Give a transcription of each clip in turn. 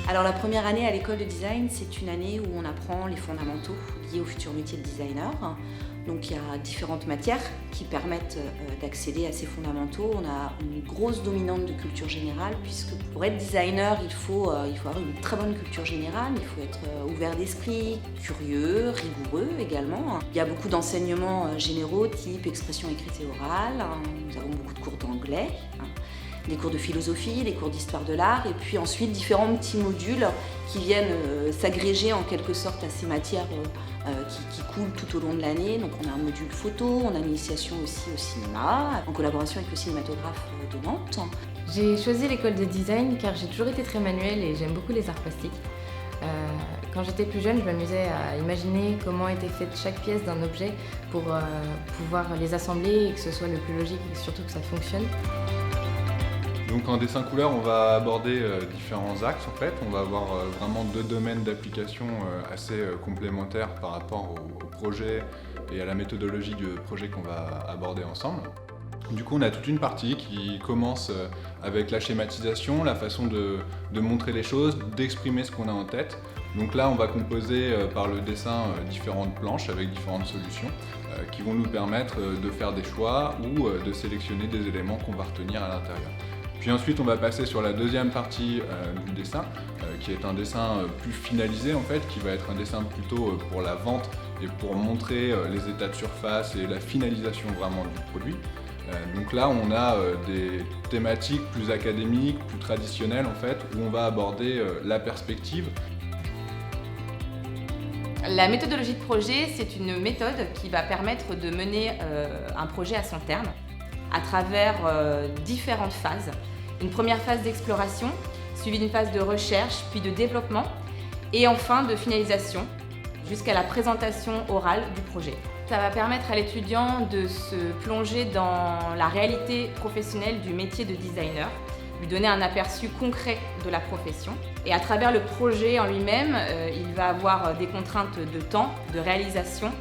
Alors la première année à l'école de design, c'est une année où on apprend les fondamentaux liés au futur métier de designer. Donc il y a différentes matières qui permettent d'accéder à ces fondamentaux. On a une grosse dominante de culture générale puisque pour être designer, il faut avoir une très bonne culture générale, il faut être ouvert d'esprit, curieux, rigoureux également. Il y a beaucoup d'enseignements généraux type expression écrite et orale. Nous avons beaucoup de cours d'anglais. Des cours de philosophie, des cours d'histoire de l'art, et puis ensuite différents petits modules qui viennent s'agréger en quelque sorte à ces matières qui coulent tout au long de l'année. Donc on a un module photo, on a une initiation aussi au cinéma, en collaboration avec le cinématographe de Nantes. J'ai choisi l'école de design car j'ai toujours été très manuelle et j'aime beaucoup les arts plastiques. Quand j'étais plus jeune, je m'amusais à imaginer comment était faite chaque pièce d'un objet pour pouvoir les assembler et que ce soit le plus logique et surtout que ça fonctionne. Donc en dessin couleur, on va aborder différents axes en fait. On va avoir vraiment deux domaines d'application assez complémentaires par rapport au projet et à la méthodologie du projet qu'on va aborder ensemble. Du coup, on a toute une partie qui commence avec la schématisation, la façon de montrer les choses, d'exprimer ce qu'on a en tête. Donc là, on va composer par le dessin différentes planches avec différentes solutions qui vont nous permettre de faire des choix ou de sélectionner des éléments qu'on va retenir à l'intérieur. Puis ensuite, on va passer sur la deuxième partie du dessin, qui est un dessin plus finalisé en fait, qui va être un dessin plutôt pour la vente et pour montrer les états de surface et la finalisation vraiment du produit. Donc là, on a des thématiques plus académiques, plus traditionnelles en fait, où on va aborder la perspective. La méthodologie de projet, c'est une méthode qui va permettre de mener un projet à son terme à travers différentes phases. Une première phase d'exploration, suivie d'une phase de recherche, puis de développement, et enfin de finalisation, jusqu'à la présentation orale du projet. Ça va permettre à l'étudiant de se plonger dans la réalité professionnelle du métier de designer, lui donner un aperçu concret de la profession. Et à travers le projet en lui-même, il va avoir des contraintes de temps, de réalisation,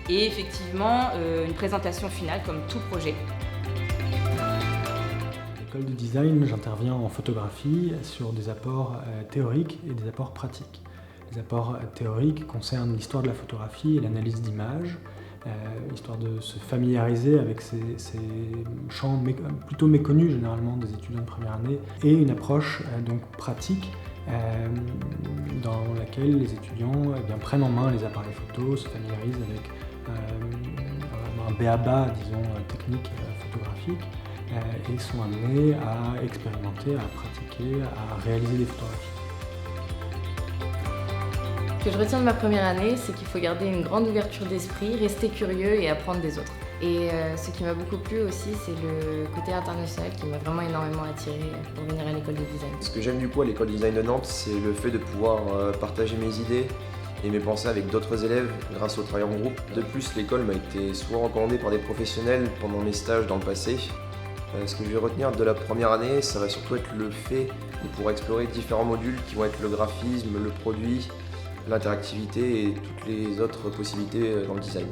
et effectivement une présentation finale comme tout projet. À l'école de design, j'interviens en photographie sur des apports théoriques et des apports pratiques. Les apports théoriques concernent l'histoire de la photographie et l'analyse d'images, histoire de se familiariser avec ces champs plutôt méconnus généralement des étudiants de première année, et une approche donc pratique dans laquelle les étudiants prennent en main les appareils photos, se familiarisent avec un b.a.-ba, disons, technique photographique, et sont amenés à expérimenter, à pratiquer, à réaliser des photographies. Ce que je retiens de ma première année, c'est qu'il faut garder une grande ouverture d'esprit, rester curieux et apprendre des autres. Et ce qui m'a beaucoup plu aussi, c'est le côté international qui m'a vraiment énormément attiré pour venir à l'école de design. Ce que j'aime du coup à l'école de design de Nantes, c'est le fait de pouvoir partager mes idées et mes pensées avec d'autres élèves grâce au travail en groupe. De plus, l'école m'a été souvent recommandée par des professionnels pendant mes stages dans le passé. Ce que je vais retenir de la première année, ça va surtout être le fait de pouvoir explorer différents modules qui vont être le graphisme, le produit, l'interactivité et toutes les autres possibilités dans le design.